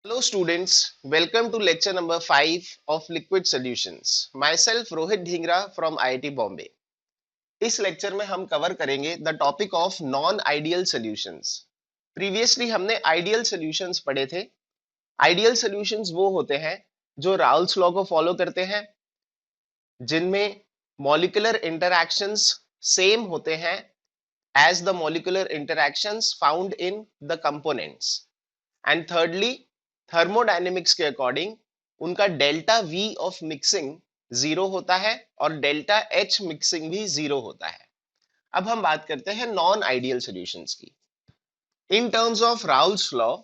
Hello students, welcome to lecture number 5 of Liquid Solutions. Myself Rohit Dhingra from IIT Bombay. इस lecture में हम cover करेंगे the topic of non ideal solutions. Previously हमने ideal solutions पढ़े थे. Ideal solutions वो होते हैं जो राउल्स लॉ को फॉलो करते हैं, जिनमें मॉलिक्यूलर इंटरैक्शंस सेम होते हैं as the molecular interactions found in the components. And thirdly, thermodynamics के अकॉर्डिंग उनका delta V of mixing zero होता है और डेल्टा H मिक्सिंग भी जीरो होता है. अब हम बात करते हैं नॉन आइडियल सॉल्यूशंस की. In terms of Raoult's law,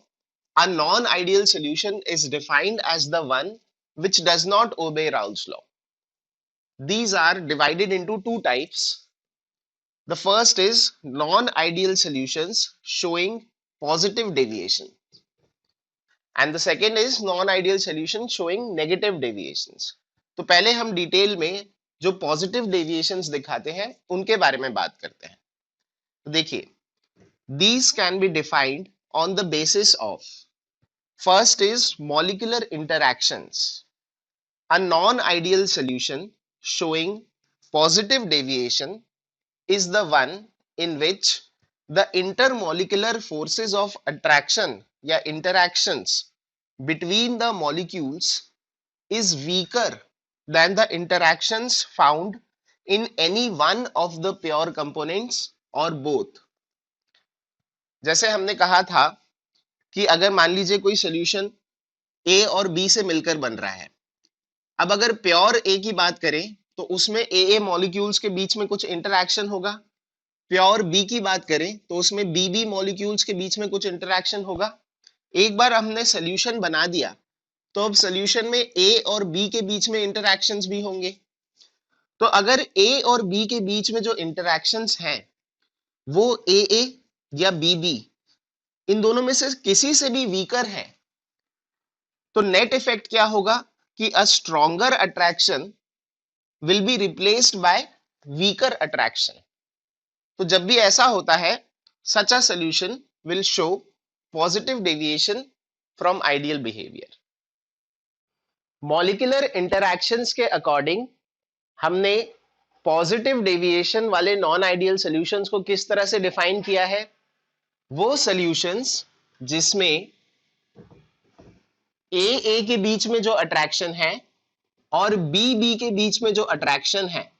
a non-ideal solution is defined as the one which does not obey Raoult's law. These are divided into two types. The first is non-ideal solutions showing positive deviation, and the second is non-ideal solution showing negative deviations. तो पहले हम detail में जो positive deviations दिखाते हैं उनके बारे में बात करते हैं. तो देखिए, these can be defined on the basis of, first is molecular interactions. A non-ideal solution showing positive deviation is the one in which the intermolecular forces of attraction या interactions between the molecules is weaker than the interactions found in any one of the pure components or both. जैसे हमने कहा था कि अगर मान लीजिए कोई सॉल्यूशन A और B से मिलकर बन रहा है. अब अगर प्योर A की बात करें तो उसमें AA मॉलिक्यूल्स के बीच में कुछ इंटरैक्शन होगा. प्योर बी की बात करें तो उसमें बीबी मॉलिक्यूल्स के बीच में कुछ इंटरैक्शन होगा. एक बार हमने सोल्यूशन बना दिया तो अब सोल्यूशन में ए और बी के बीच में इंटरैक्शंस भी होंगे. तो अगर ए और बी के बीच में जो इंटरैक्शंस हैं वो ए या बीबी इन दोनों में से किसी से भी वीकर है, तो नेट इफेक्ट क्या होगा कि a stronger attraction will be replaced by weaker attraction. तो जब भी ऐसा होता है, such a solution will show positive deviation from ideal behavior. Molecular interactions के अकॉर्डिंग हमने पॉजिटिव डेविएशन वाले नॉन आइडियल सॉल्यूशंस को किस तरह से डिफाइन किया है? वो सॉल्यूशंस जिसमें ए के बीच में जो अट्रैक्शन है और बी के बीच में जो अट्रैक्शन है,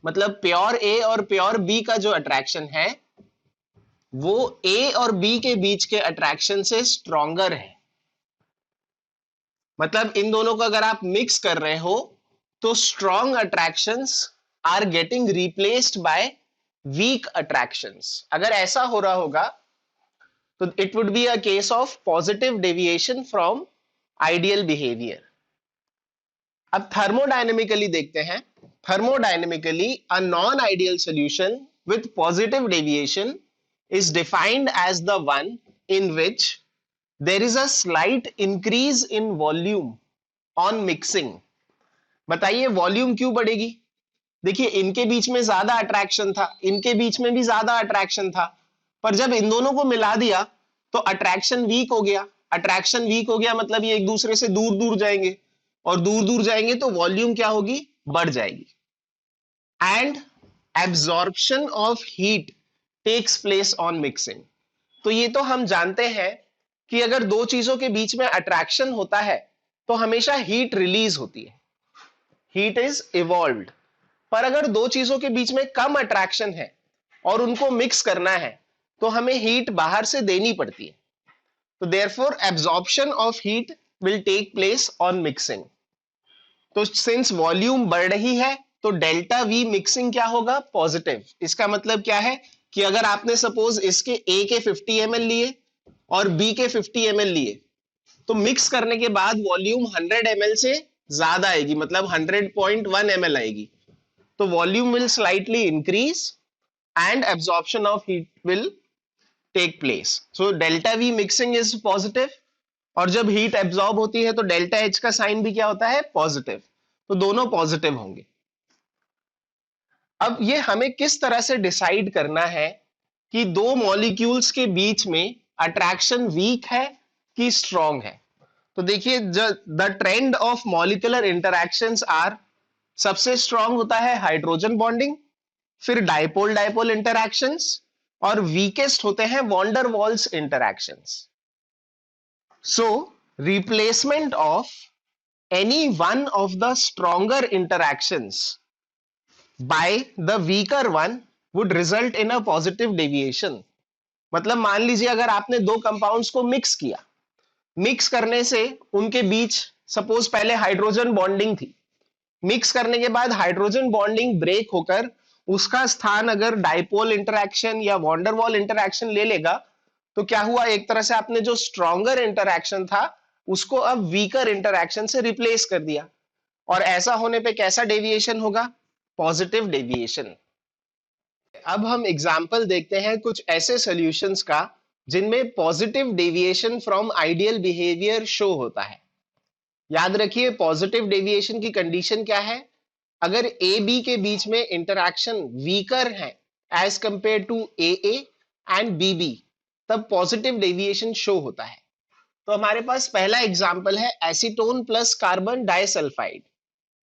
मतलब प्योर ए और प्योर बी का जो अट्रैक्शन है वो ए और बी के बीच के अट्रैक्शन से स्ट्रॉन्गर है. मतलब इन दोनों को अगर आप मिक्स कर रहे हो तो strong attractions are getting replaced by weak attractions. अगर ऐसा हो रहा होगा तो it would be a case of positive deviation from ideal behaviour. अब थर्मोडायनेमिकली देखते हैं. Thermodynamically, a non-ideal solution with positive deviation is defined as the one in which there is a slight increase in volume on mixing. बताइए volume क्यों बढ़ेगी? देखिए, इनके बीच में ज्यादा अट्रैक्शन था, इनके बीच में भी ज्यादा अट्रैक्शन था, पर जब इन दोनों को मिला दिया तो अट्रैक्शन वीक हो गया. अट्रैक्शन वीक हो गया मतलब ये एक दूसरे से दूर दूर जाएंगे, और दूर दूर जाएंगे तो वॉल्यूम क्या होगी? बढ़ जाएगी. And absorption of heat takes place on mixing. तो ये तो हम जानते हैं कि अगर दो चीजों के बीच में अट्रैक्शन होता है तो हमेशा हीट रिलीज होती है, हीट इज इवॉल्व्ड. पर अगर दो चीजों के बीच में कम अट्रैक्शन है और उनको मिक्स करना है तो हमें हीट बाहर से देनी पड़ती है. तो therefore absorption of heat will take place on mixing. तो सिंस वॉल्यूम बढ़ रही है तो डेल्टा वी मिक्सिंग क्या होगा? पॉजिटिव. इसका मतलब क्या है कि अगर आपने सपोज इसके ए के 50 ml लिए और बी के 50 ml लिए तो मिक्स करने के बाद वॉल्यूम 100 ml से ज्यादा आएगी, मतलब 100.1 ml आएगी. तो volume will slightly increase and absorption of heat will take place. So delta V mixing is positive, और जब हीट एब्जॉर्ब होती है तो डेल्टा एच का साइन भी क्या होता है? पॉजिटिव. तो दोनों पॉजिटिव होंगे. अब ये हमें किस तरह से डिसाइड करना है कि दो मॉलिक्यूल्स के बीच में अट्रैक्शन वीक है कि स्ट्रॉन्ग है? तो देखिए the trend of molecular interactions are, सबसे स्ट्रांग होता है हाइड्रोजन बॉन्डिंग, फिर डाइपोल डाइपोल इंटरैक्शंस, और वीकेस्ट होते हैं van der Waals interactions. So replacement of any one of the stronger interactions by the weaker one would result in a positive deviation. मतलब मान लीजिए अगर आपने दो कंपाउंड्स को मिक्स किया, मिक्स करने से उनके बीच सपोज पहले हाइड्रोजन बॉन्डिंग थी, मिक्स करने के बाद हाइड्रोजन बॉन्डिंग ब्रेक होकर उसका स्थान अगर डाइपोल इंटरैक्शन या वॉन्डरवॉल इंटरैक्शन ले लेगा, तो क्या हुआ, एक तरह से आपने जो स्ट्रॉन्गर इंटरैक्शन था उसको अब वीकर इंटरैक्शन से रिप्लेस कर दिया. और ऐसा होने पे कैसा डेविएशन होगा, पॉजिटिव डेविएशन. अब हम एग्जाम्पल देखते हैं कुछ ऐसे सॉल्यूशंस का जिनमें positive deviation from ideal behaviour show होता है. याद रखिए पॉजिटिव डेविएशन की कंडीशन क्या है, अगर ए बी के बीच में इंटरैक्शन वीकर है as compare to A and B B, तब पॉजिटिव डेविएशन शो होता है. तो हमारे पास पहला एग्जाम्पल है acetone plus carbon disulphide.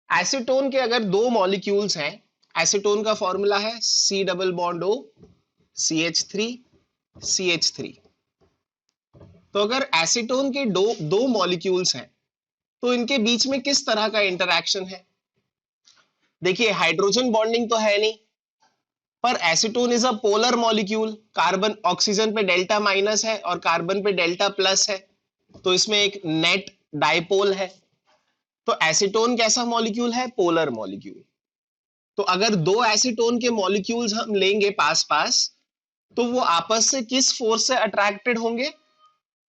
Acetone के अगर दो मॉलिक्यूल्स हैं, एसीटोन का फॉर्मूला है C double bond O CH3 CH3. तो अगर एसीटोन के दो मॉलिक्यूल्स हैं तो इनके बीच में किस तरह का इंटरैक्शन है. देखिए हाइड्रोजन बॉन्डिंग तो है नहीं, पर acetone is a polar molecule, carbon oxygen पे डेल्टा माइनस है और कार्बन पे डेल्टा प्लस है, तो इसमें एक नेट डाइपोल है. तो एसीटोन कैसा मॉलिक्यूल है, पोलर मॉलिक्यूल. तो अगर दो एसीटोन के मॉलिक्यूल्स हम लेंगे पास पास, तो वो आपस से किस फोर्स से अट्रैक्टेड होंगे,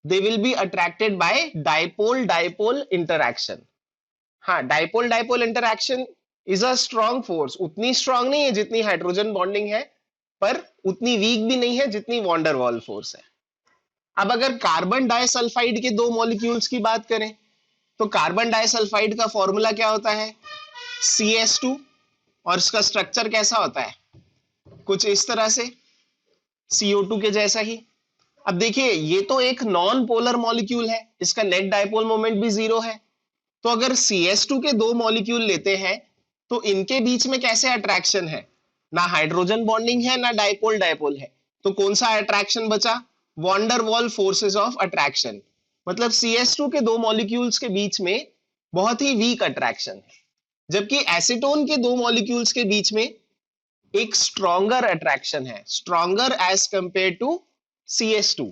they will be attracted by dipole dipole interaction. हाँ, dipole dipole interaction is a strong force, उतनी स्ट्रॉन्ग नहीं है जितनी हाइड्रोजन बॉन्डिंग है, पर उतनी वीक भी नहीं है जितनी वॉन्डर वॉल फोर्स है. अब अगर कार्बन डाइसल्फाइड के दो मॉलिक्यूल्स की बात करें, तो कार्बन डाइसल्फाइड का फॉर्मूला क्या होता है, CS2, और इसका स्ट्रक्चर कैसा होता है, कुछ इस तरह से, CO2 के जैसा ही. अब देखिए ये तो एक नॉन पोलर मॉलिक्यूल है, इसका नेट डाइपोल मोमेंट भी जीरो है. तो अगर CS2 के दो मॉलिक्यूल लेते हैं तो इनके बीच में कैसे अट्रैक्शन है, ना हाइड्रोजन बॉन्डिंग है ना डाइपोल डाइपोल है, तो कौन सा अट्रैक्शन बचा, van der Waals forces of attraction. मतलब CS2 के दो मॉलिक्यूल्स के बीच में बहुत ही वीक अट्रैक्शन है, जबकि एसीटोन के दो मॉलिक्यूल्स के बीच में एक स्ट्रॉन्गर अट्रैक्शन है, stronger as compare to CS2.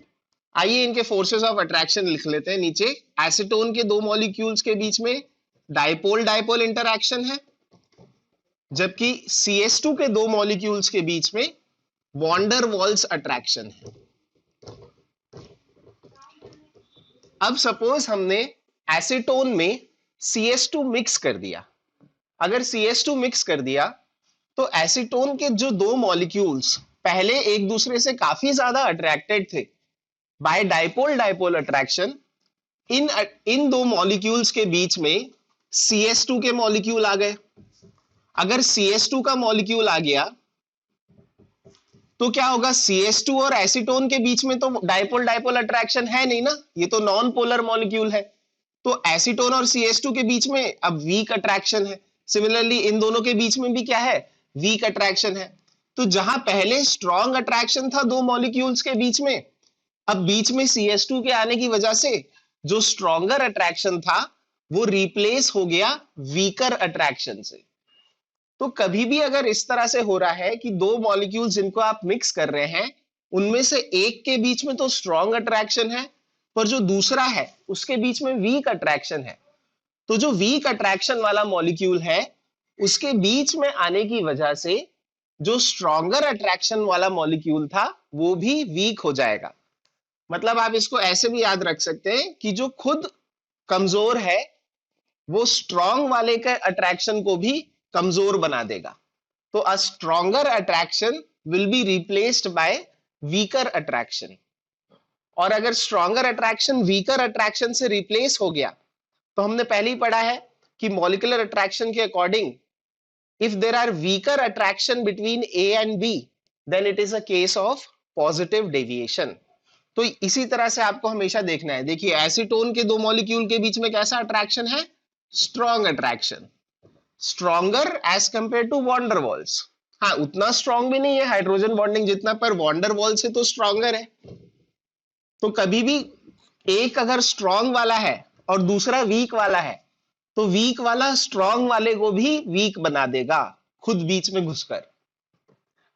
आइए इनके फोर्सेस ऑफ अट्रैक्शन लिख लेते हैं नीचे. एसीटोन के दो मॉलिक्यूल्स के बीच में डाइपोल डाइपोल इंटरैक्शन है, जबकि CS2 के दो मॉलिक्यूल्स के बीच में वॉन्डर वॉल्स अट्रैक्शन है. अब सपोज हमने एसीटोन में CS2 मिक्स कर दिया. अगर CS2 मिक्स कर दिया तो एसीटोन के जो दो मॉलिक्यूल्स पहले एक दूसरे से काफी ज्यादा अट्रैक्टेड थे बाय डाइपोल डाइपोल अट्रैक्शन, इन दो मॉलिक्यूल्स के बीच में CS2 के मॉलिक्यूल आ गए. अगर CS2 का मॉलिक्यूल आ गया तो क्या होगा, CS2 और एसीटोन के बीच में तो डाइपोल डाइपोल अट्रैक्शन है नहीं ना, ये तो नॉन पोलर मॉलिक्यूल है. तो एसीटोन और CS2 के बीच में अब वीक अट्रैक्शन है. सिमिलरली इन दोनों के बीच में भी क्या है, वीक अट्रैक्शन है. तो जहां पहले स्ट्रॉन्ग अट्रैक्शन था दो मॉलिक्यूल्स के बीच में, अब बीच में CS2 के आने की वजह से जो स्ट्रॉन्गर अट्रैक्शन था वो रिप्लेस हो गया वीकर अट्रैक्शन से. तो कभी भी अगर इस तरह से हो रहा है कि दो मॉलिक्यूल्स जिनको आप मिक्स कर रहे हैं उनमें से एक के बीच में तो स्ट्रॉन्ग अट्रैक्शन है, पर जो दूसरा है उसके बीच में वीक अट्रैक्शन है, तो जो वीक अट्रैक्शन वाला मॉलिक्यूल है उसके बीच में आने की वजह से जो स्ट्रॉन्गर अट्रैक्शन वाला मॉलिक्यूल था वो भी वीक हो जाएगा. मतलब आप इसको ऐसे भी याद रख सकते हैं कि जो खुद कमजोर है वो स्ट्रॉन्ग वाले के अट्रैक्शन को भी कमजोर बना देगा. तो a stronger attraction will be replaced by weaker attraction. और अगर स्ट्रॉन्गर अट्रैक्शन वीकर अट्रैक्शन से रिप्लेस हो गया तो हमने पहले ही पढ़ा है कि मॉलिक्यूलर अट्रैक्शन के according if there are weaker attraction between A and B, then it is a case of positive deviation. तो इसी तरह से आपको हमेशा देखना है। देखिए एसीटोन के दो मॉलिक्यूल के बीच में कैसा अट्रैक्शन है? Strong attraction, stronger as compare to van der Waals. हाँ, उतना स्ट्रॉन्ग भी नहीं है हाइड्रोजन बॉन्डिंग जितना, पर वॉन्डर वॉल से तो स्ट्रॉन्गर है। तो कभी भी एक अगर स्ट्रॉन्ग वाला है और दूसरा वीक वाला है, तो वीक वाला स्ट्रॉन्ग वाले को भी वीक बना देगा खुद बीच में घुसकर।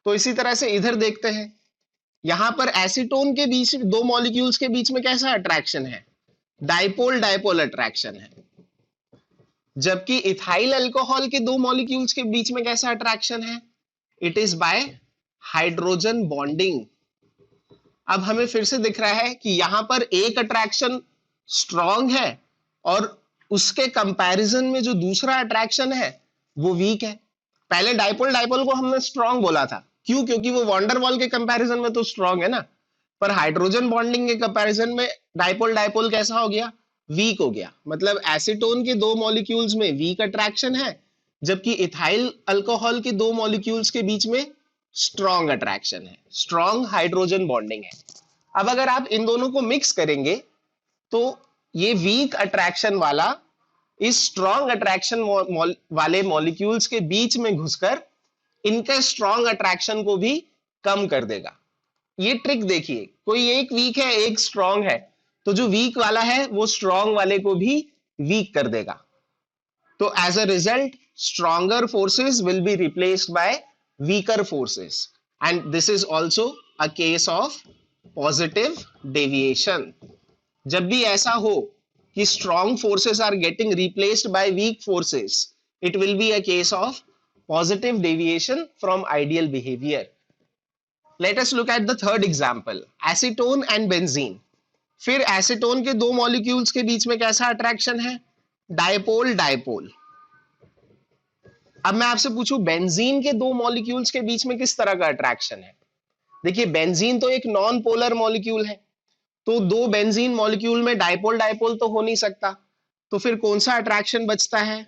तो इसी तरह से इधर देखते हैं, यहां पर एसीटोन के बीच दो मॉलिक्यूल्स के बीच में कैसा अट्रैक्शन है? डाइपोल डाइपोल अट्रैक्शन है। जबकि इथाइल अल्कोहल के दो मॉलिक्यूल्स के बीच में कैसा अट्रैक्शन है? It is by hydrogen bonding. अब हमें फिर से दिख रहा है कि यहां पर एक अट्रैक्शन स्ट्रॉन्ग है और उसके कंपैरिजन में जो दूसरा अट्रैक्शन है वो वीक है। पहले डाइपोल डाइपोल को हमने स्ट्रॉन्ग बोला था, क्यों? क्योंकि वो वॉन्डरवॉल के कंपैरिजन में तो स्ट्रॉन्ग है ना, पर हाइड्रोजन बॉन्डिंग के कंपैरिजन में डाइपोल डाइपोल कैसा हो गया? वीक हो गया। मतलब एसीटोन के दो मॉलिक्यूल्स में वीक अट्रैक्शन है, जबकि इथाइल अल्कोहल के दो मॉलिक्यूल्स के बीच में स्ट्रॉन्ग अट्रैक्शन है, स्ट्रॉन्ग हाइड्रोजन बॉन्डिंग है। अब अगर आप इन दोनों को मिक्स करेंगे तो ये वीक अट्रैक्शन वाला इस स्ट्रॉन्ग अट्रैक्शन वाले मॉलिक्यूल्स के बीच में घुसकर इनके स्ट्रॉन्ग अट्रैक्शन को भी कम कर देगा। ये ट्रिक देखिए, कोई एक वीक है एक स्ट्रॉन्ग है, तो जो वीक वाला है वो स्ट्रॉन्ग वाले को भी वीक कर देगा। तो as a result stronger forces will be replaced by weaker forces, and this is also a case of positive deviation. जब भी ऐसा हो कि strong forces are getting replaced by weak forces, it will be a case of positive deviation from ideal behaviour. Let us look at the third example, acetone and benzene. फिर acetone के दो molecules के बीच में कैसा attraction है? Dipole dipole. अब मैं आपसे पूछूं बेंजीन के दो मॉलिक्यूल्स के बीच में किस तरह का अट्रैक्शन है? देखिए बेंजीन तो एक नॉन पोलर मॉलिक्यूल है, तो दो बेंजीन मॉलिक्यूल में डायपोल डायपोल तो हो नहीं सकता, तो फिर कौन सा अट्रैक्शन बचता है?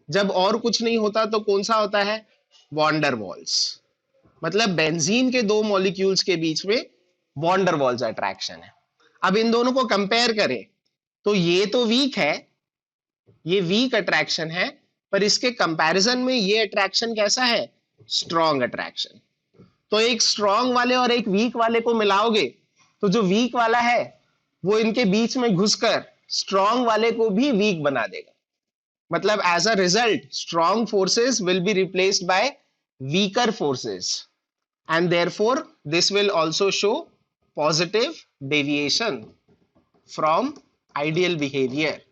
जब और कुछ नहीं होता तो कौन सा होता है? Wander walls. मतलब बेंजीन के दो मॉलिक्यूल्स के बीच में वॉन्डर वॉल्स अट्रैक्शन है। अब इन दोनों को कंपेयर करें तो ये तो वीक है, ये वीक अट्रैक्शन है, पर इसके कंपैरिजन में ये अट्रैक्शन कैसा है? Strong attraction. तो एक स्ट्रॉन्ग वाले और एक वीक वाले को मिलाओगे तो जो वीक वाला है वो इनके बीच में घुसकर स्ट्रॉन्ग वाले को भी वीक बना देगा। मतलब as a result strong forces will be replaced by weaker forces, and therefore this will also show positive deviation from ideal behaviour.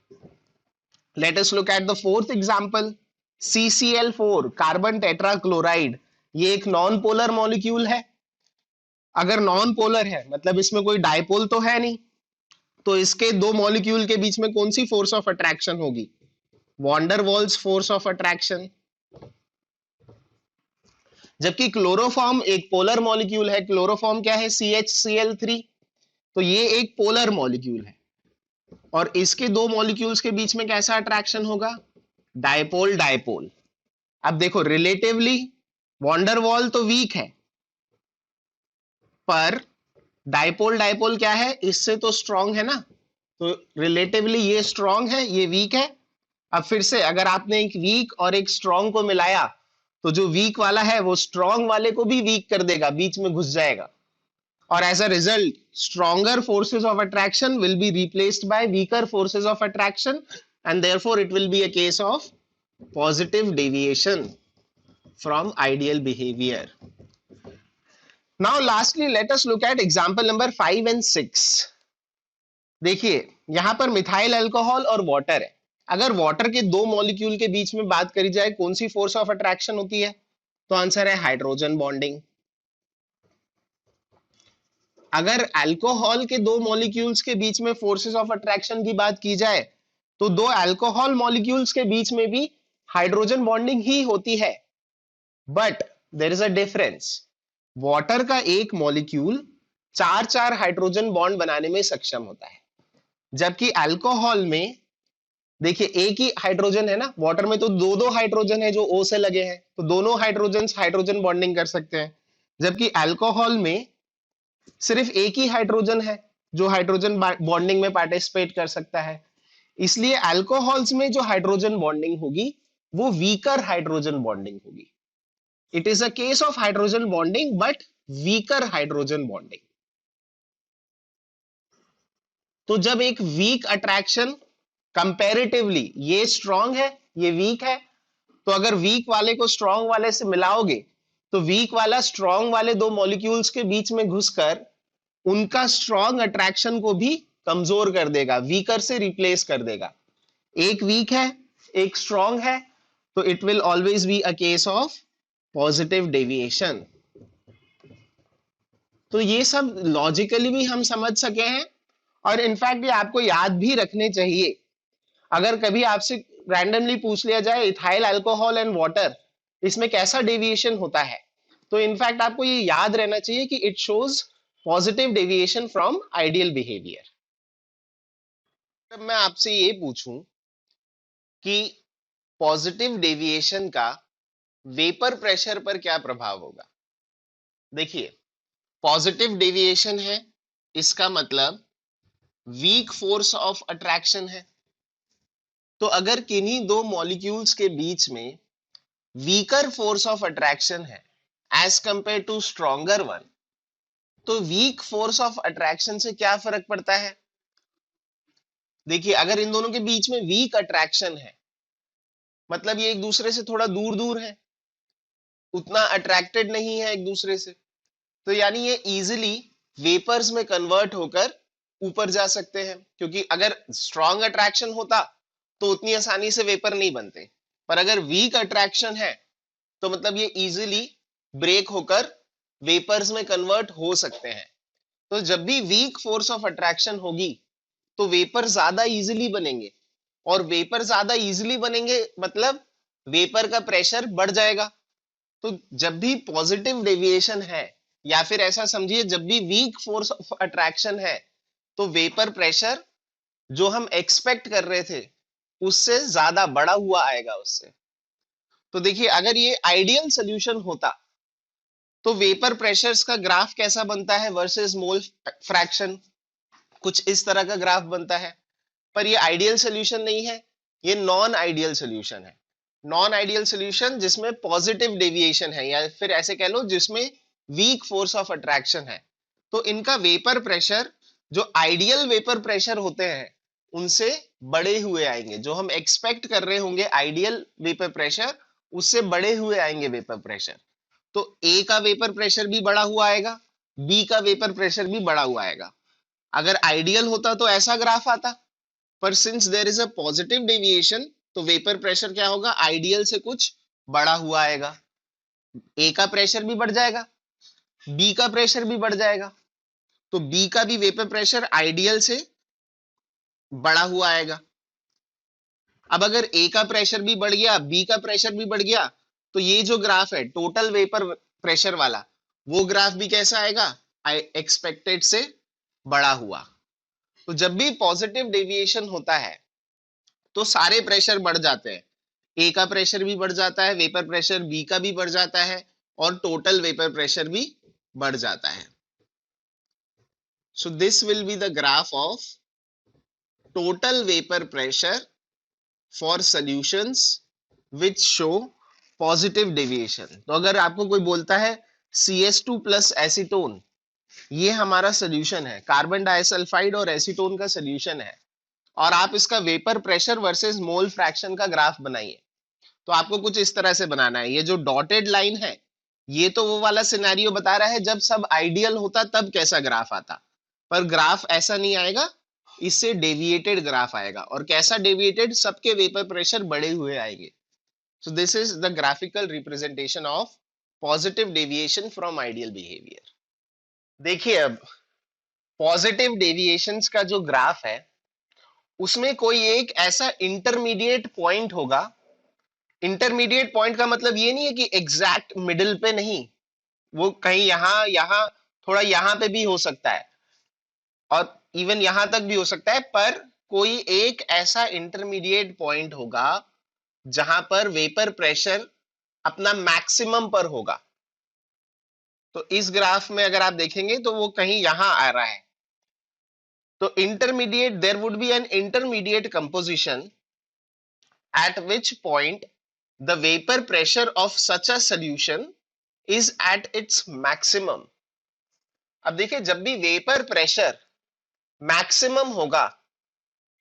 Let us look at the fourth example, CCl4 carbon tetrachloride. ये एक non polar molecule है। अगर non polar है मतलब इसमें कोई dipole तो है नहीं, तो इसके दो मॉलिक्यूल के बीच में कौन सी फोर्स ऑफ अट्रैक्शन होगी? Van der Waals force of attraction. जबकि क्लोरोफॉर्म एक पोलर मॉलिक्यूल है। क्लोरोफॉर्म क्या है? CHCl3। तो ये एक पोलर मॉलिक्यूल है और इसके दो मॉलिक्यूल्स के बीच में कैसा अट्रैक्शन होगा? Dipole dipole. अब देखो रिलेटिवली वॉन्डर वॉल तो वीक है, पर डायपोल डायपोल क्या है? इससे तो स्ट्रॉन्ग है ना, तो रिलेटिवली ये स्ट्रॉन्ग है, ये वीक है। अब फिर से अगर आपने एक वीक और एक स्ट्रॉन्ग को मिलाया तो जो वीक वाला है वो स्ट्रॉन्ग वाले को भी वीक कर देगा, बीच में घुस जाएगा, और as a result stronger forces of attraction will be replaced by weaker forces of attraction, and therefore it will be a case of positive deviation from ideal behaviour. Now lastly let us look at example number 5 and 6. देखिए यहां पर methyl alcohol और water है। अगर water के दो molecule के बीच में बात करी जाए कौन सी फोर्स ऑफ अट्रैक्शन होती है? तो आंसर है हाइड्रोजन बॉन्डिंग। अगर अल्कोहल के दो मॉलिक्यूल्स के बीच में फोर्सेस ऑफ अट्रैक्शन की बात की जाए तो दो अल्कोहल मॉलिक्यूल्स के बीच में भी हाइड्रोजन बॉन्डिंग ही होती है, but there is a difference. Water का एक मॉलिक्यूल चार चार हाइड्रोजन बॉन्ड बनाने में सक्षम होता है, जबकि अल्कोहल में देखिए एक ही हाइड्रोजन है ना, वाटर में तो दो दो हाइड्रोजन है जो O से लगे हैं, तो दोनों हाइड्रोजन हाइड्रोजन बॉन्डिंग कर सकते हैं, जबकि अल्कोहल में सिर्फ एक ही हाइड्रोजन है जो हाइड्रोजन बॉन्डिंग में पार्टिसिपेट कर सकता है, इसलिए अल्कोहल्स में जो हाइड्रोजन बॉन्डिंग होगी वो वीकर हाइड्रोजन बॉन्डिंग होगी। It is a case of hydrogen bonding but weaker hydrogen bonding. तो जब एक वीक अट्रैक्शन कंपैरेटिवली, ये स्ट्रांग है ये वीक है, तो अगर वीक वाले को स्ट्रांग वाले से मिलाओगे तो वीक वाला स्ट्रांग वाले दो मॉलिक्यूल्स के बीच में घुसकर उनका स्ट्रांग अट्रैक्शन को भी कमजोर कर देगा, वीकर से रिप्लेस कर देगा। एक वीक है एक स्ट्रांग है, तो it will always be a case of positive deviation. तो ये सब लॉजिकली भी हम समझ सके हैं, और इनफैक्ट ये आपको याद भी रखने चाहिए। अगर कभी आपसे रैंडमली पूछ लिया जाए इथाइल अल्कोहल एंड वाटर, इसमें कैसा डेविएशन होता है, तो इनफैक्ट आपको ये याद रहना चाहिए कि it shows positive deviation from ideal behaviour. तब मैं आपसे ये पूछूं कि पॉजिटिव डेविएशन का वेपर प्रेशर पर क्या प्रभाव होगा। देखिए, पॉजिटिव डेविएशन है, इसका मतलब वीक फोर्स ऑफ अट्रैक्शन है। तो अगर किन्हीं दो मॉलिक्यूल्स के बीच में वीकर फोर्स ऑफ अट्रैक्शन है as compare to stronger one, तो वीक फोर्स ऑफ अट्रैक्शन से क्या फर्क पड़ता है। देखिए, अगर इन दोनों के बीच में वीक अट्रैक्शन है, मतलब ये एक दूसरे से थोड़ा दूर दूर है, उतना अट्रैक्टेड नहीं है एक दूसरे से, तो यानी ये इजिली वेपर्स में कन्वर्ट होकर ऊपर जा सकते हैं। क्योंकि अगर स्ट्रॉन्ग अट्रैक्शन होता तो उतनी आसानी से वेपर नहीं बनते, पर अगर वीक अट्रैक्शन है तो मतलब ये इजिली ब्रेक होकर वेपर्स में कन्वर्ट हो सकते हैं। तो जब भी वीक फोर्स ऑफ अट्रैक्शन होगी तो वेपर ज्यादा इजिली बनेंगे, और वेपर ज्यादा इजिली बनेंगे मतलब वेपर का प्रेशर बढ़ जाएगा। तो जब भी पॉजिटिव डेविएशन है, या फिर ऐसा समझिए जब भी वीक फोर्स ऑफ अट्रैक्शन है, तो वेपर प्रेशर जो हम एक्सपेक्ट कर रहे थे उससे ज्यादा बढ़ा हुआ आएगा उससे। तो देखिए, अगर ये आइडियल सोल्यूशन होता तो वेपर प्रेशर्स का ग्राफ कैसा बनता है वर्सेस मोल फ्रैक्शन, कुछ इस तरह का ग्राफ बनता है। पर ये आइडियल सोल्यूशन नहीं है, ये नॉन आइडियल सोल्यूशन है। नॉन आइडियल सोल्यूशन जिसमें पॉजिटिव डेविएशन है, या फिर ऐसे कह लो जिसमें वीक फोर्स ऑफ अट्रैक्शन है, तो इनका वेपर प्रेशर जो आइडियल वेपर प्रेशर होते हैं उनसे बड़े हुए आएंगे। जो हम एक्सपेक्ट कर रहे होंगे आइडियल वेपर प्रेशर, उससे बड़े हुए आएंगे वेपर प्रेशर। तो ए का वेपर प्रेशर भी बढ़ा हुआ आएगा, बी का वेपर प्रेशर भी बढ़ा हुआ आएगा। अगर आइडियल होता तो ऐसा ग्राफ आता, पर since there is a positive deviation, तो वेपर प्रेशर क्या होगा, आइडियल से कुछ बढ़ा हुआ आएगा। ए का प्रेशर भी बढ़ जाएगा, बी का प्रेशर भी बढ़ जाएगा, तो बी का भी वेपर प्रेशर आइडियल से बढ़ा हुआ आएगा। अब अगर ए का प्रेशर भी बढ़ गया, बी का प्रेशर भी बढ़ गया, तो ये जो ग्राफ है टोटल वेपर प्रेशर वाला, वो ग्राफ भी कैसा आएगा, एक्सपेक्टेड से बढ़ा हुआ। तो जब भी पॉजिटिव डेविएशन होता है तो सारे प्रेशर बढ़ जाते हैं। ए का प्रेशर भी बढ़ जाता है, वेपर प्रेशर बी का भी बढ़ जाता है, और टोटल वेपर प्रेशर भी बढ़ जाता है। So this will be the graph of total vapour pressure for solutions which show positive deviation. तो अगर आपको कोई बोलता है CS2 प्लस एसीटोन, ये हमारा सोल्यूशन है, कार्बन डाइसल्फाइड और एसीटोन का सोल्यूशन है, और आप इसका vapour pressure versus mole fraction का ग्राफ बनाइए, तो आपको कुछ इस तरह से बनाना है। ये जो डॉटेड लाइन है ये तो वो वाला सिनेरियो बता रहा है जब सब आइडियल होता तब कैसा ग्राफ आता, पर ग्राफ ऐसा नहीं आएगा, इससे डेविएटेड ग्राफ आएगा। और कैसा डेविएटेड, सबके वेपर प्रेशर बढ़े हुए आएंगे। So this is the graphical representation of positive deviation from ideal behaviour. देखिए, अब पॉजिटिव डेविएशंस का जो ग्राफ है उसमें कोई एक ऐसा इंटरमीडिएट पॉइंट होगा। इंटरमीडिएट पॉइंट का मतलब ये नहीं है कि एग्जैक्ट मिडिल पे नहीं, वो कहीं यहां यहां थोड़ा यहां पे भी हो सकता है, और इवन यहां तक भी हो सकता है, पर कोई एक ऐसा इंटरमीडिएट पॉइंट होगा जहां पर वेपर प्रेशर अपना मैक्सिमम पर होगा। तो इस ग्राफ में अगर आप देखेंगे तो वो कहीं यहां आ रहा है। तो intermediate, there would be an intermediate composition at which point the vapor pressure of such a solution is at its maximum। अब देखिए, जब भी वेपर प्रेशर मैक्सिमम होगा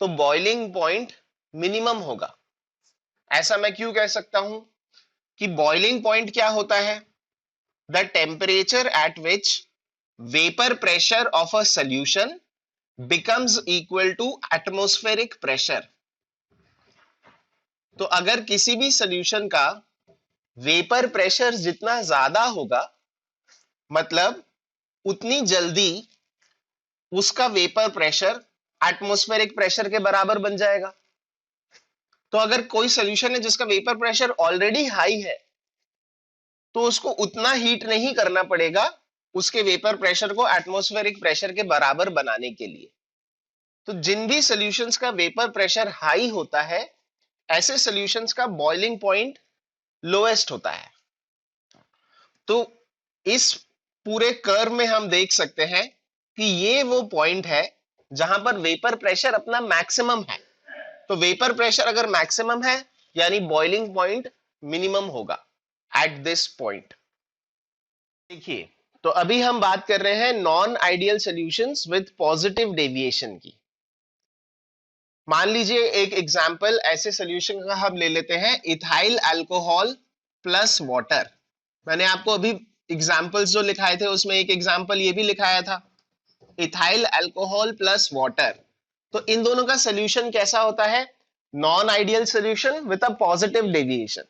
तो बॉइलिंग पॉइंट मिनिमम होगा। ऐसा मैं क्यों कह सकता हूं कि बॉइलिंग पॉइंट क्या होता है? The temperature at which vapour pressure of a solution becomes equal to atmospheric pressure। तो अगर किसी भी सॉल्यूशन का वेपर प्रेशर जितना ज्यादा होगा, मतलब उतनी जल्दी उसका वेपर प्रेशर एटमॉस्फेरिक प्रेशर के बराबर बन जाएगा। तो अगर कोई सॉल्यूशन है जिसका वेपर प्रेशर ऑलरेडी हाई है, तो उसको उतना हीट नहीं करना पड़ेगा उसके वेपर प्रेशर को एटमॉस्फेरिक प्रेशर के बराबर बनाने के लिए। तो जिन भी सॉल्यूशंस का वेपर प्रेशर हाई होता है, ऐसे सॉल्यूशंस का बॉइलिंग पॉइंट लोएस्ट होता है। तो इस पूरे कर्व में हम देख सकते हैं कि ये वो पॉइंट है जहां पर वेपर प्रेशर अपना मैक्सिमम है। तो वेपर प्रेशर अगर मैक्सिमम है यानी बॉइलिंग पॉइंट मिनिमम होगा एट दिस पॉइंट। देखिए, तो अभी हम बात कर रहे हैं non ideal solutions with positive deviation की। मान लीजिए एक एग्जांपल ऐसे सॉल्यूशन का हम ले लेते हैं, इथाइल अल्कोहल प्लस वाटर। मैंने आपको अभी एग्जांपल्स जो लिखाए थे उसमें एक एग्जांपल ये भी लिखाया था, इथाइल अल्कोहल प्लस वाटर। तो इन दोनों का सॉल्यूशन कैसा होता है? Non ideal solution with a positive deviation.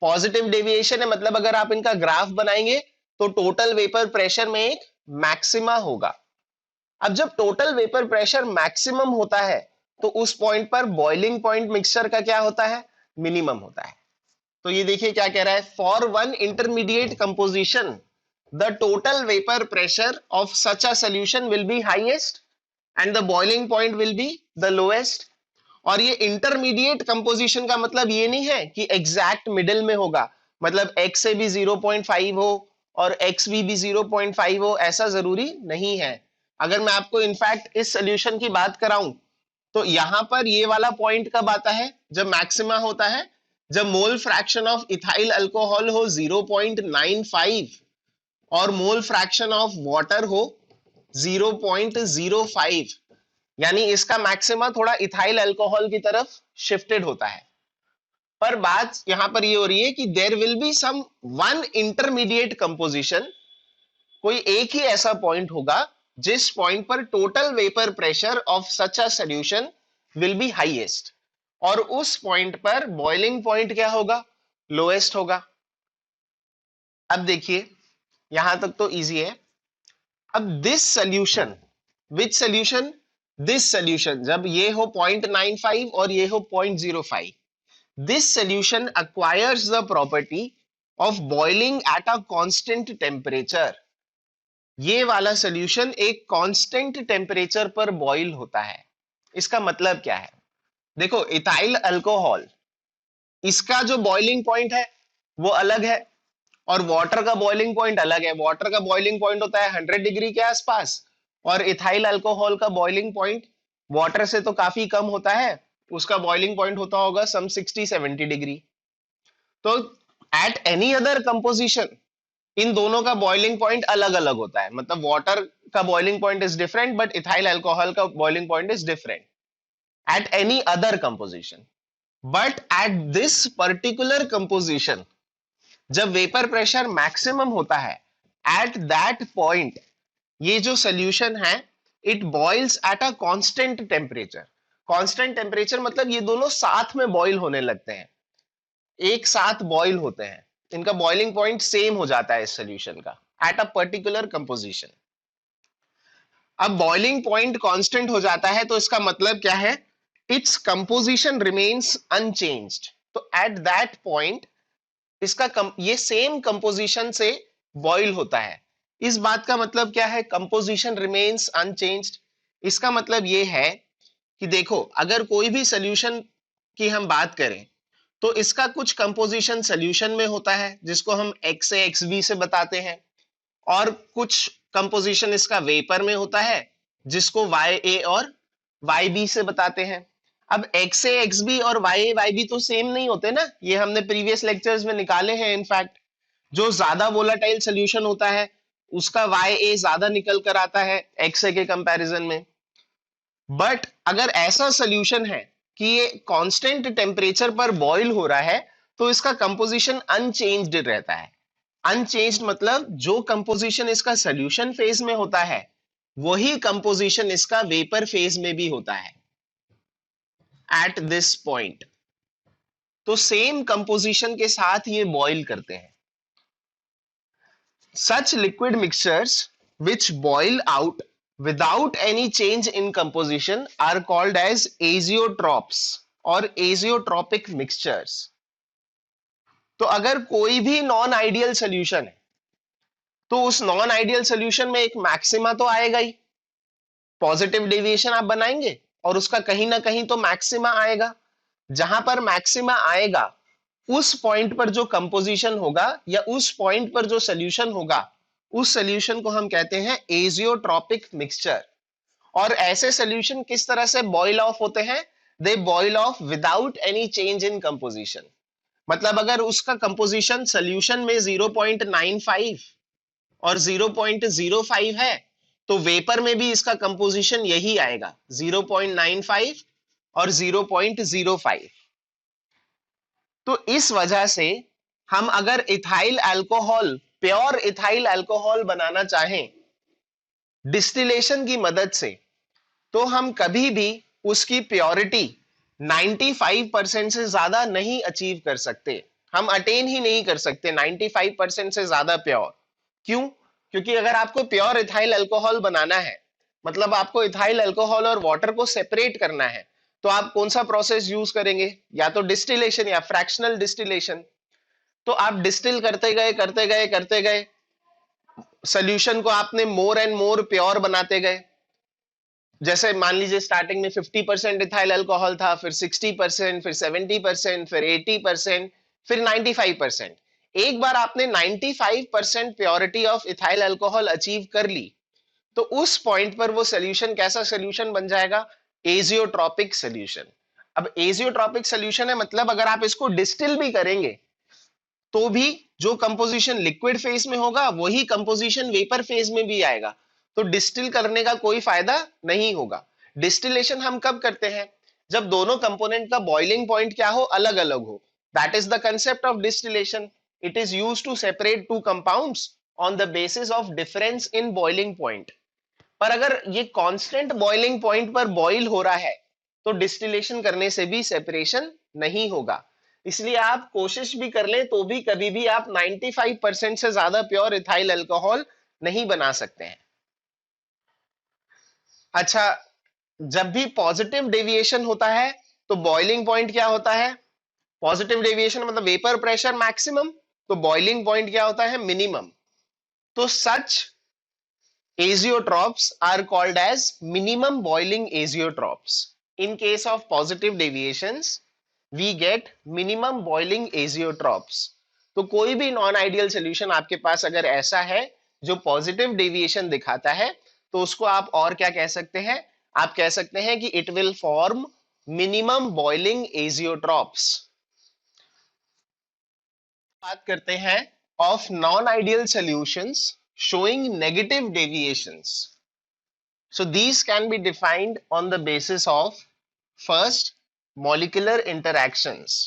Positive deviation है मतलब अगर आप इनका ग्राफ बनाएंगे तो टोटल वेपर प्रेशर में एक मैक्सिमा होगा। अब जब टोटल वेपर प्रेशर मैक्सिमम होता है तो उस पॉइंट पर बॉइलिंग पॉइंट मिक्सचर का क्या होता है? मिनिमम होता है। तो ये देखिए क्या कह रहा है, for one intermediate composition the total vapour pressure of such a solution will be highest and the boiling point will be the lowest. और ये इंटरमीडिएट कंपोजिशन का मतलब ये नहीं है कि एग्जैक्ट मिडिल में होगा, मतलब x से भी 0.5 हो और x भी 0.5 हो, ऐसा जरूरी नहीं है। अगर मैं आपको इनफैक्ट इस सॉल्यूशन की बात कराऊं तो यहां पर ये वाला पॉइंट कब आता है? जब मैक्सिमा होता है, जब mole fraction of ethyl alcohol हो 0.95 और मोल फ्रैक्शन ऑफ वाटर हो 0.05, यानी इसका मैक्सिमा थोड़ा इथाइल अल्कोहल की तरफ शिफ्टेड होता है। पर बात यहां पर ये हो रही है कि there will be some one intermediate composition, कोई एक ही ऐसा पॉइंट होगा जिस पॉइंट पर total vapour pressure of such a solution will be highest, और उस पॉइंट पर बॉइलिंग पॉइंट क्या होगा? लोएस्ट होगा। अब देखिए, यहां तक तो इजी है। अब this solution, which solution? This solution जब ये हो 0.95 और ये हो 0.05, this solution acquires the property of boiling at a constant temperature। ये वाला सॉल्यूशन एक कांस्टेंट टेम्परेचर पर बॉईल होता है। इसका मतलब क्या है? देखो, इथाइल अल्कोहल, इसका जो बॉइलिंग पॉइंट है वो अलग है और वाटर का बॉइलिंग पॉइंट अलग है। वाटर का बॉइलिंग पॉइंट होता है 100 डिग्री के आसपास और इथाइल अल्कोहल का बॉइलिंग पॉइंट वाटर से तो काफी कम होता है, उसका बॉइलिंग पॉइंट होता होगा सम 60-70 डिग्री। तो eight any other composition in दोनों का बॉइलिंग पॉइंट अलग अलग होता है, मतलब वाटर का boiling point is different but ethyl alcohol का boiling point is different at any other composition. But at this particular composition जब वेपर प्रेशर मैक्सिमम होता है, एट दैट पॉइंट ये जो सॉल्यूशन है it boils at a constant temperature. Constant temperature मतलब ये दोनों साथ में बॉईल होने लगते हैं, एक साथ बॉईल होते हैं, इनका बॉइलिंग पॉइंट सेम हो जाता है इस सॉल्यूशन का एट अ पर्टिकुलर कंपोजिशन। अब बॉइलिंग पॉइंट कांस्टेंट हो जाता है तो इसका मतलब क्या है? Its composition remains unchanged. तो एट दैट पॉइंट ये सेम कंपोजिशन से बॉईल होता है। इस बात का मतलब क्या है? Composition remains unchanged. इसका मतलब ये है कि देखो, अगर कोई भी सॉल्यूशन की हम बात करें तो इसका कुछ कंपोजिशन सॉल्यूशन में होता है जिसको हम x से xb से बताते हैं, और कुछ कंपोजिशन इसका वेपर में होता है जिसको YA और YB से बताते हैं। अब XA XB और YA YB तो सेम नहीं होते ना, ये हमने प्रीवियस लेक्चर्स में निकाले हैं। इनफैक्ट जो ज्यादा वोलाटाइल सोल्यूशन होता है उसका YA ज्यादा निकल कर आता है XA के कंपैरिजन में। बट अगर ऐसा सोल्यूशन है कि ये कांस्टेंट टेम्परेचर पर बॉईल हो रहा है तो इसका कंपोजिशन अनचेंज्ड रहता है। अनचेंज्ड मतलब जो कंपोजिशन इसका सोल्यूशन फेज में होता है वही कंपोजिशन इसका वेपर फेज में भी होता है एट दिस पॉइंट। तो सेम कंपोजिशन के साथ ये बॉईल करते हैं। Such liquid mixtures which boil out without any change in composition are called as azeotropes or azeotropic mixtures. तो अगर कोई भी नॉन आइडियल सोल्यूशन है तो उस नॉन आइडियल सोल्यूशन में एक मैक्सिमा तो आएगा ही। पॉजिटिव डेविएशन आप बनाएंगे और उसका कहीं ना कहीं तो मैक्सिमा आएगा। जहां पर मैक्सिमा आएगा उस पॉइंट पर जो कंपोजिशन होगा या उस पॉइंट पर जो सोल्यूशन होगा उस सोल्यूशन को हम कहते हैं एजियोट्रॉपिक मिक्सचर। और ऐसे सोल्यूशन किस तरह से बॉयल ऑफ होते हैं? They boil off without any change in composition. मतलब अगर उसका कंपोजिशन सोल्यूशन में 0.95 और 0.05 है तो वेपर में भी इसका कंपोजिशन यही आएगा 0.95 और 0.05। तो इस वजह से हम अगर ethyl alcohol, pure ethyl alcohol बनाना चाहें डिस्टिलेशन की मदद से तो हम कभी भी उसकी प्योरिटी 95% से ज्यादा नहीं अचीव कर सकते। हम अटेन ही नहीं कर सकते 95% से ज्यादा प्योर। क्यों? क्योंकि अगर आपको प्योर इथाइल अल्कोहल बनाना है मतलब आपको इथाइल अल्कोहल और वाटर को सेपरेट करना है तो आप कौन सा प्रोसेस यूज करेंगे? या तो डिस्टिलेशन या फ्रैक्शनल डिस्टिलेशन। तो आप डिस्टिल करते गए करते गए करते गए, सोल्यूशन को आपने मोर एंड मोर प्योर बनाते गए। जैसे मान लीजिए स्टार्टिंग में 50% इथाइल अल्कोहल था, फिर 60%, फिर 70%, फिर 80%, फिर 95%। एक बार आपने 95% purity of ethyl alcohol achieve कर ली तो उस पॉइंट पर वो सोल्यूशन कैसा सोल्यूशन बन जाएगा? Azeotropic solution. अब एजियोट्रॉपिक सोल्यूशन है मतलब अगर आप इसको डिस्टिल भी करेंगे तो भी जो कंपोजिशन लिक्विड फेज में होगा वही कंपोजिशन वेपर फेज में भी आएगा। तो डिस्टिल करने का कोई फायदा नहीं होगा। डिस्टिलेशन हम कब करते हैं? जब दोनों कंपोनेंट का बॉइलिंग पॉइंट क्या हो, अलग अलग हो। That is the concept of distillation. It is used to separate two compounds on the basis of difference in boiling point. पर अगर ये कांस्टेंट बॉइलिंग पॉइंट पर बॉइल हो रहा है तो डिस्टिलेशन करने से भी सेपरेशन नहीं होगा। इसलिए आप कोशिश भी कर लें तो भी कभी भी आप 95% से ज्यादा प्योर इथाइल अल्कोहल नहीं बना सकते हैं। अच्छा, जब भी पॉजिटिव डेविएशन होता है तो बॉइलिंग पॉइंट क्या होता है? पॉजिटिव डेविएशन मतलब वेपर प्रेशर मैक्सिमम, तो बॉइलिंग पॉइंट क्या होता है? मिनिमम। तो सच azeotrops are called as minimum boiling azeotrops. In case of positive deviations we get minimum boiling azeotrops. तो कोई भी नॉन आइडियल सोल्यूशन आपके पास अगर ऐसा है जो पॉजिटिव डेविएशन दिखाता है तो उसको आप और क्या कह सकते हैं? आप कह सकते हैं कि it will form minimum boiling azeotropes. बात करते हैं of non ideal solutions showing negative deviations. So these can be defined on the basis of first, molecular interactions.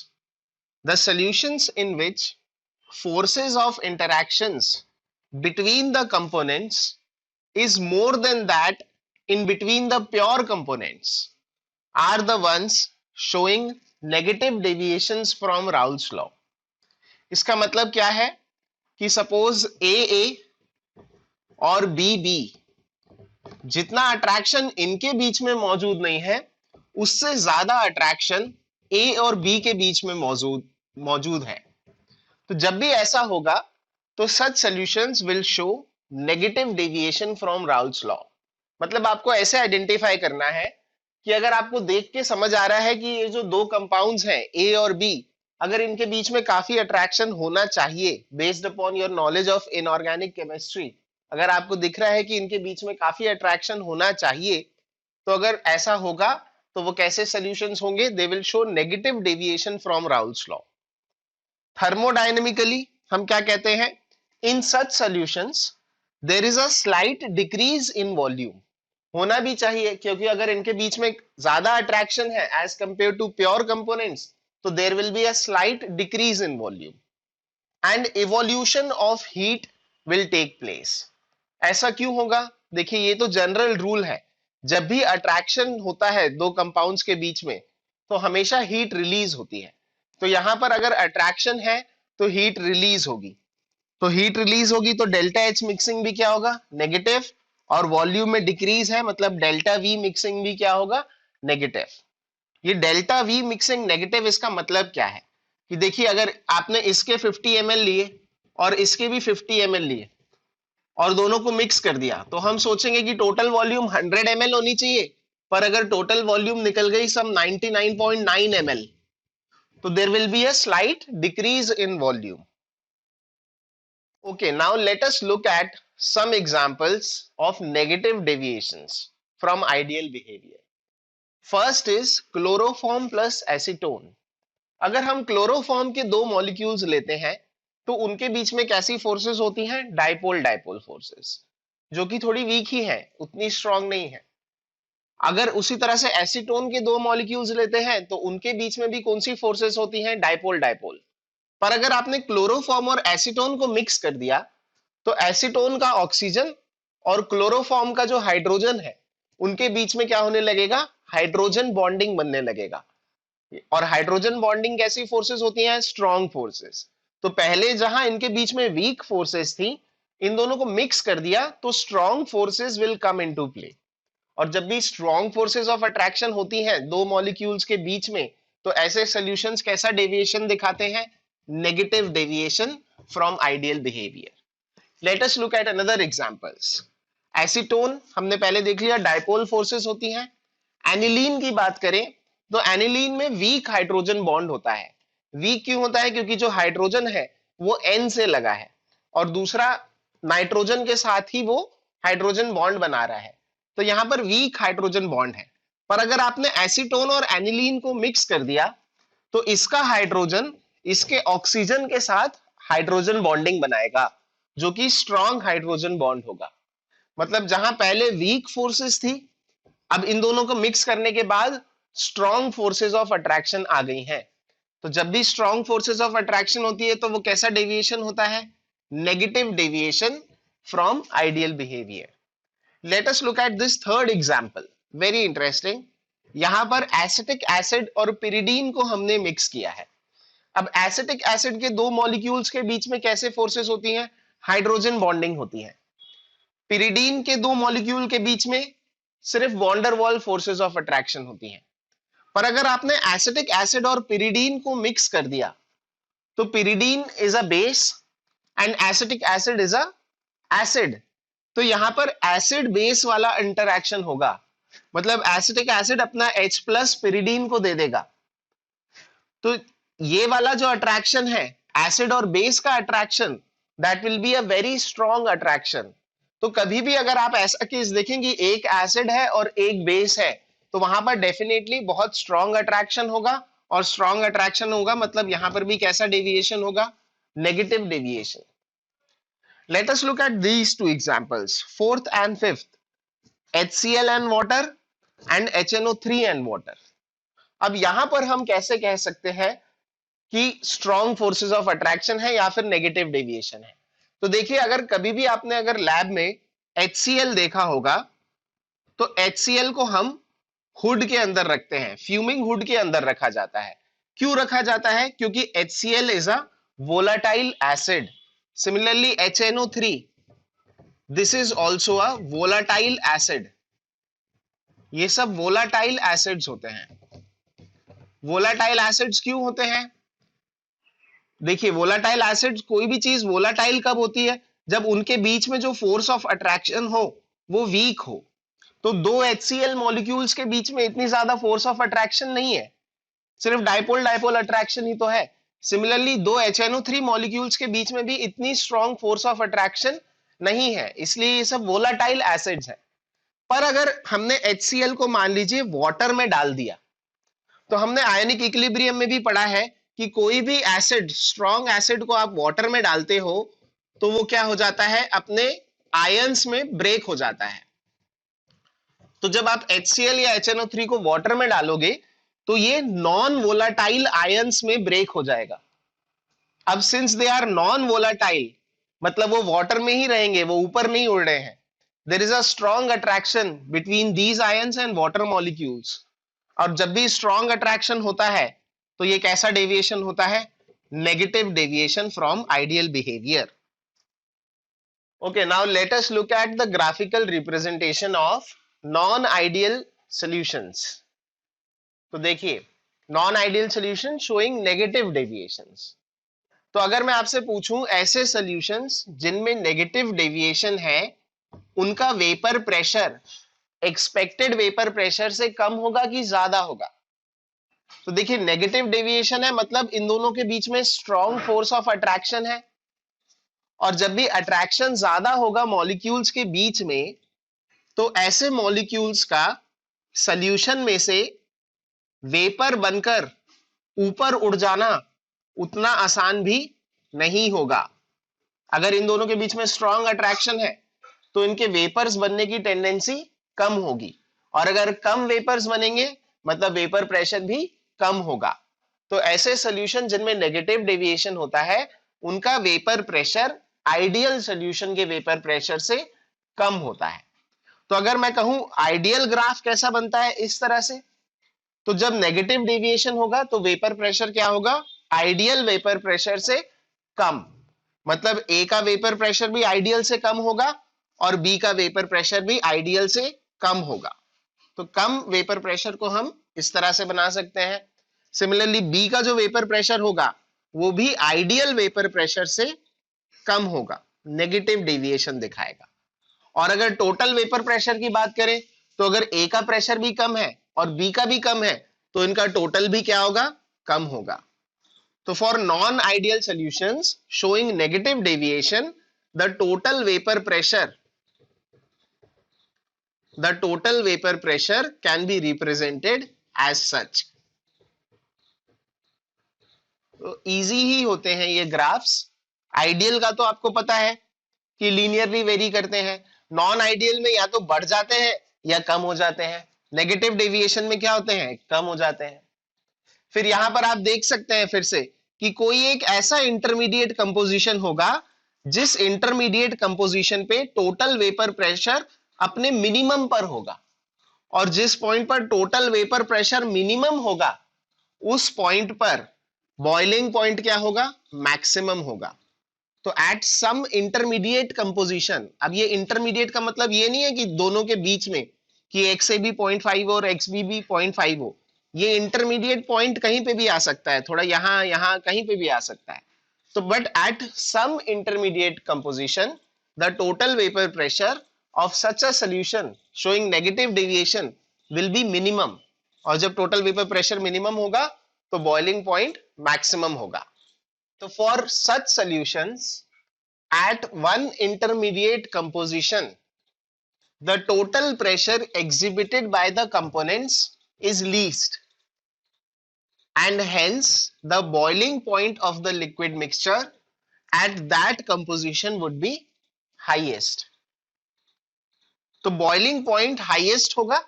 The solutions in which forces of interactions between the components is more than that in between the pure components are the ones showing negative deviations from Raoult's law. इसका मतलब क्या है कि suppose AA और BB जितना attraction इनके बीच में मौजूद नहीं है उससे ज्यादा अट्रैक्शन A और B के बीच में मौजूद है। तो जब भी ऐसा होगा तो such solutions will show negative deviation from Raoult's law. मतलब आपको ऐसे आइडेंटिफाई करना है कि अगर आपको देख के समझ आ रहा है कि ये जो दो कंपाउंड्स हैं A और B, अगर इनके बीच में काफी अट्रैक्शन होना चाहिए based upon your knowledge of inorganic chemistry, अगर आपको दिख रहा है कि इनके बीच में काफी अट्रैक्शन होना चाहिए, तो अगर ऐसा होगा तो वो कैसे सॉल्यूशंस होंगे? They will show negative deviation from Raoult's law. Thermodynamically हम क्या कहते हैं? In such solutions there is a slight decrease in volume. होना भी चाहिए, क्योंकि अगर इनके बीच में ज्यादा अट्रैक्शन है as compare to pure components, तो there will be a slight decrease in volume and evolution of heat will take place. ऐसा क्यों होगा? देखिए, ये तो जनरल रूल है, जब भी अट्रैक्शन होता है दो कंपाउंड्स के बीच में, तो हमेशा हीट रिलीज होती है। तो यहां पर अगर अट्रैक्शन है तो हीट रिलीज होगी, तो हीट रिलीज होगी तो डेल्टा एच मिक्सिंग भी क्या होगा? नेगेटिव। और वॉल्यूम में डिक्रीज है, मतलब डेल्टा वी मिक्सिंग भी क्या होगा? नेगेटिव। ये डेल्टा वी मिक्सिंग नेगेटिव, इसका मतलब क्या है कि देखिए, अगर आपने इसके 50 ml लिए और इसके भी 50 ml लिए और दोनों को मिक्स कर दिया, तो हम सोचेंगे कि टोटल वॉल्यूम 100 ml होनी चाहिए, पर अगर टोटल वॉल्यूम निकल गई सम 99.9 ml, तो there will be a slight decrease in volume. Okay, now let us look at some examples of negative deviations from ideal behavior. First is chloroform plus acetone. अगर हम chloroform के दो molecules लेते हैं, तो उनके बीच में कैसी फोर्सेस होती हैं? डाइपोल डाइपोल फोर्सेस, जो कि थोड़ी वीक ही हैं, उतनी स्ट्रांग नहीं है। अगर उसी तरह से एसीटोन के दो मॉलिक्यूल्स लेते हैं, तो उनके बीच में भी कौन सी फोर्सेस होती हैं? Dipole dipole. पर अगर आपने क्लोरोफॉर्म और एसीटोन को मिक्स कर दिया, तो एसीटोन का ऑक्सीजन और क्लोरोफॉर्म का जो हाइड्रोजन है, उनके बीच में क्या होने लगेगा? हाइड्रोजन बॉन्डिंग बनने लगेगा। और हाइड्रोजन बॉन्डिंग कैसी फोर्सेस होती हैं? Strong forces. तो पहले जहां इनके बीच में वीक फोर्सेस थी, इन दोनों को मिक्स कर दिया तो strong forces will come into play. और जब भी स्ट्रॉन्ग फोर्सेस ऑफ अट्रैक्शन होती हैं दो मॉलिक्यूल्स के बीच में, तो ऐसे सॉल्यूशंस कैसा डेविएशन दिखाते हैं? Negative deviation from ideal behaviour. Let us look at another examples. Acetone हमने पहले देख लिया, डाइपोल फोर्सेस होती हैं। एनिलीन की बात करें, तो एनिलीन में वीक हाइड्रोजन बॉन्ड होता है। वीक क्यों होता है? क्योंकि जो हाइड्रोजन है वो एन से लगा है, और दूसरा नाइट्रोजन के साथ ही वो हाइड्रोजन बॉन्ड बना रहा है, तो यहां पर वीक हाइड्रोजन बॉन्ड है। पर अगर आपने एसीटोन और एनिलीन को मिक्स कर दिया, तो इसका हाइड्रोजन इसके ऑक्सीजन के साथ हाइड्रोजन बॉन्डिंग बनाएगा, जो कि स्ट्रॉन्ग हाइड्रोजन बॉन्ड होगा। मतलब जहां पहले वीक फोर्सेस थी, अब इन दोनों को मिक्स करने के बाद स्ट्रॉन्ग फोर्सेस ऑफ अट्रैक्शन आ गई हैं। तो जब भी स्ट्रॉन्ग फोर्सेस ऑफ अट्रैक्शन होती है, तो वो कैसा डेविएशन होता है? Negative deviation from ideal behaviour. Let us look at this third example, very interesting. यहां पर एसिटिक एसिड और पिरिडीन को हमने मिक्स किया है। अब एसिटिक एसिड के दो मॉलिक्यूल्स के बीच में कैसे फोर्सेस होती हैं? हाइड्रोजन बॉन्डिंग होती है। पिरिडीन के दो मॉलिक्यूल के बीच में सिर्फ वॉन्डरवॉल फोर्सेस ऑफ अट्रैक्शन होती हैं। पर अगर आपने एसिटिक एसिड और पिरिडीन को मिक्स कर दिया, तो pyridine is a base and acetic acid is a acid. तो यहां पर एसिड बेस वाला इंटरैक्शन होगा, मतलब एसिटिक एसिड अपना H प्लस पिरिडीन को दे देगा। तो ये वाला जो अट्रैक्शन है, एसिड और बेस का attraction, that will be a very strong attraction. तो कभी भी अगर आप ऐसा केस देखेंगे, एक एसिड है और एक बेस है, तो वहां पर डेफिनेटली बहुत स्ट्रॉन्ग अट्रैक्शन होगा, और स्ट्रॉन्ग अट्रैक्शन होगा मतलब यहां पर भी कैसा डेविएशन होगा? Negative deviation. Late us look at these two examples, fourth and fifth, HCl and water and HNO3 and water. अब यहां पर हम कैसे कह सकते हैं कि स्ट्रॉन्ग फोर्सेस ऑफ अट्रैक्शन है या फिर नेगेटिव डेविएशन है? तो देखिए, अगर कभी भी आपने अगर लैब में HCl देखा होगा, तो HCl को हम हुड के अंदर रखते हैं, फ्यूमिंग हुड के अंदर रखा जाता है। क्यों रखा जाता है? क्योंकि HCl is a volatile acid. Similarly HNO3, this is also a volatile acid. ये सब वोलाटाइल एसिड्स होते हैं। वोलाटाइल एसिड्स क्यों होते हैं? देखिए, वोलाटाइल एसिड्स, कोई भी चीज वोलाटाइल कब होती है? जब उनके बीच में जो फोर्स ऑफ अट्रैक्शन हो वो वीक हो। तो दो HCl मॉलिक्यूल्स के बीच में इतनी ज्यादा फोर्स ऑफ अट्रैक्शन नहीं है, सिर्फ डाइपोल डाइपोल अट्रैक्शन ही तो है। सिमिलरली दो HNO3 मॉलिक्यूल्स के बीच में भी इतनी स्ट्रॉन्ग फोर्स ऑफ अट्रैक्शन नहीं है, इसलिए ये सब वोलाटाइल एसिड्स हैं। पर अगर हमने HCl को मान लीजिए वाटर में डाल दिया, तो हमने आयनिक इक्विलिब्रियम में भी पढ़ा है कि कोई भी एसिड, स्ट्रॉन्ग एसिड को आप वाटर में डालते हो तो वो क्या हो जाता है, अपने आयंस में ब्रेक हो जाता है। तो जब आप HCl या HNO3 को वाटर में डालोगे तो ये नॉन वोलाटाइल आयंस में ब्रेक हो जाएगा। अब since they are non volatile, मतलब वो वाटर में ही रहेंगे, वो ऊपर नहीं उड़ रहे हैं, there is a strong attraction between these ions and water molecules. और जब भी स्ट्रॉन्ग अट्रैक्शन होता है तो ये कैसा डेविएशन होता है, negative deviation from ideal behaviour. Okay, now let us look at the graphical representation of non-ideal solutions. तो देखिए, non-ideal solution showing negative deviations. तो अगर मैं आपसे पूछूं ऐसे solutions जिनमें negative deviation है, उनका vapour pressure expected vapour pressure से कम होगा कि ज्यादा होगा? तो देखिए, नेगेटिव डेविएशन है मतलब इन दोनों के बीच में स्ट्रॉन्ग फोर्स ऑफ अट्रैक्शन है, और जब भी अट्रैक्शन ज्यादा होगा मॉलिक्यूल्स के बीच में, तो ऐसे मॉलिक्यूल्स का सॉल्यूशन में से वेपर बनकर ऊपर उड़ जाना उतना आसान भी नहीं होगा। अगर इन दोनों के बीच में स्ट्रॉन्ग अट्रैक्शन है तो इनके वेपर्स बनने की टेंडेंसी कम होगी, और अगर कम वेपर्स बनेंगे मतलब वेपर प्रेशर भी कम होगा। तो ऐसे सॉल्यूशन जिनमें नेगेटिव डेविएशन होता है उनका वेपर प्रेशर आइडियल सॉल्यूशन के वेपर प्रेशर से कम होता है। तो अगर मैं कहूं आइडियल ग्राफ कैसा बनता है, इस तरह से, तो जब नेगेटिव डेविएशन होगा तो वेपर प्रेशर क्या होगा, आइडियल वेपर प्रेशर से कम। मतलब ए का वेपर प्रेशर भी आइडियल से कम होगा और बी का वेपर प्रेशर भी आइडियल से कम होगा। तो कम वेपर प्रेशर को हम इस तरह से बना सकते हैं। सिमिलरली बी का जो वेपर प्रेशर होगा वो भी आइडियल वेपर प्रेशर से कम होगा, नेगेटिव डेविएशन दिखाएगा। और अगर टोटल वेपर प्रेशर की बात करें तो अगर ए का प्रेशर भी कम है और बी का भी कम है तो इनका टोटल भी क्या होगा, कम होगा। तो for non ideal solutions showing negative deviation, the total vapour pressure can be represented as such. तो इजी ही होते हैं ये ग्राफ्स। आइडियल का तो आपको पता है कि लीनियरली वेरी करते हैं, नॉन आइडियल में या तो बढ़ जाते हैं या कम हो जाते हैं, नेगेटिव डेविएशन में क्या होते हैं, कम हो जाते हैं। फिर यहां पर आप देख सकते हैं फिर से कि कोई एक ऐसा इंटरमीडिएट कंपोजिशन होगा जिस इंटरमीडिएट कंपोजिशन पे टोटल वेपर प्रेशर अपने मिनिमम पर होगा, और जिस पॉइंट पर टोटल वेपर प्रेशर मिनिमम होगा उस पॉइंट पर बॉइलिंग पॉइंट क्या होगा, मैक्सिमम होगा। तो एट सम इंटरमीडिएट कंपोजिशन, अब ये इंटरमीडिएट का मतलब ये नहीं है कि दोनों के बीच में कि x भी 0.5 और xb भी 0.5 हो, ये इंटरमीडिएट पॉइंट कहीं पे भी आ सकता है, थोड़ा यहां यहां कहीं पे भी आ सकता है। तो but at some intermediate composition the total vapour pressure of such a solution showing negative deviation will be minimum, और जब टोटल वेपर प्रेशर मिनिमम होगा तो बॉइलिंग पॉइंट मैक्सिमम होगा। तो for such solutions at one intermediate composition the total pressure exhibited by the components is least, and hence the boiling point of the liquid mixture at that composition would be highest. तो boiling point highest होगा,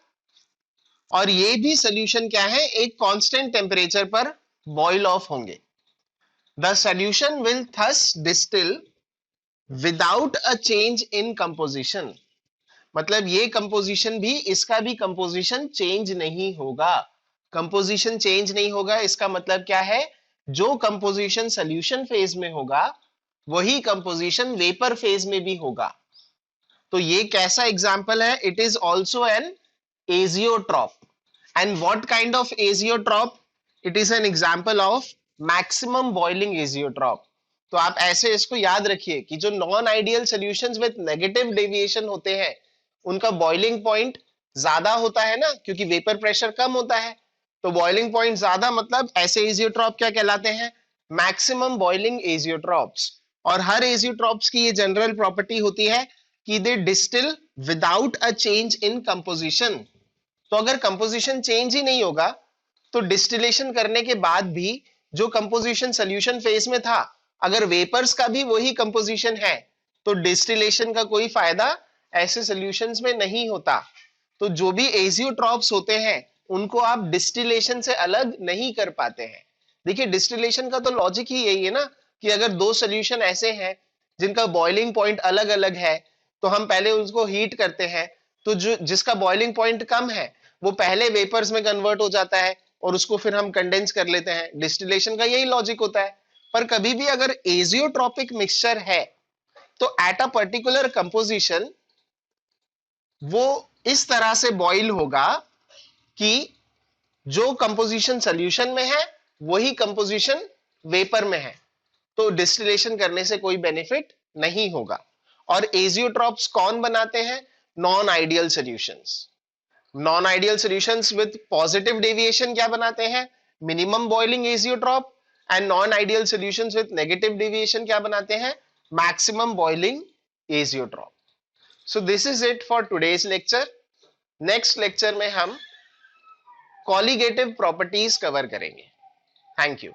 और ये भी solution क्या है, एक constant temperature पर boil of होंगे। The solution will thus distil without a change in composition, मतलब ये कंपोजिशन भी, इसका भी कंपोजिशन चेंज नहीं होगा। कंपोजिशन चेंज नहीं होगा इसका मतलब क्या है, जो कंपोजिशन सोल्यूशन फेज में होगा वही कंपोजिशन वेपर फेज में भी होगा। तो ये कैसा एग्जाम्पल है, it is also an azeotrope. And what kind of azeotrope, it is an example of maximum boiling azeotrope. तो आप ऐसे इसको याद रखिए कि जो non ideal solutions with negative deviation होते हैं उनका बॉइलिंग पॉइंट ज्यादा होता है ना, क्योंकि वेपर प्रेशर कम होता है। तो बॉइलिंग पॉइंट ज्यादा मतलब ऐसे एजियोट्रॉप क्या कहलाते हैं, मैक्सिमम बॉइलिंग एजियोट्रॉप्स। और हर एजियोट्रॉप्स की ये जनरल प्रॉपर्टी होती है कि they distil without a change in composition. तो अगर कंपोजिशन चेंज ही नहीं होगा तो डिस्टिलेशन करने के बाद भी जो कंपोजिशन सोल्यूशन फेज में था, अगर वेपर्स का भी वही कंपोजिशन है, तो डिस्टिलेशन का कोई फायदा ऐसे सॉल्यूशंस में नहीं होता। तो जो भी एजियोट्रॉप्स होते हैं उनको आप डिस्टिलेशन से अलग नहीं कर पाते हैं। देखिए डिस्टिलेशन का तो लॉजिक ही यही है ना, कि अगर दो सॉल्यूशन ऐसे हैं जिनका बॉइलिंग पॉइंट अलग अलग है, तो हम पहले उसको हीट करते हैं, तो जो जिसका बॉइलिंग पॉइंट कम है वो पहले वेपर्स में कन्वर्ट हो जाता है और उसको फिर हम कंडेंस कर लेते हैं। डिस्टिलेशन का यही लॉजिक होता है। पर कभी भी अगर एजियोट्रॉपिक मिक्सचर है तो एट अ पर्टिकुलर कंपोजिशन वो इस तरह से बॉइल होगा कि जो कंपोजिशन सॉल्यूशन में है वही कंपोजिशन वेपर में है, तो डिस्टिलेशन करने से कोई बेनिफिट नहीं होगा। और एजियोट्रॉप्स कौन बनाते हैं? Non ideal solutions. Non ideal solutions with positive deviation क्या बनाते हैं? Minimum boiling azeotrope. And non ideal solutions with negative deviation क्या बनाते हैं? Maximum boiling azeotrope. So this is it for today's lecture. Next lecture में हम colligative properties cover करेंगे। Thank you.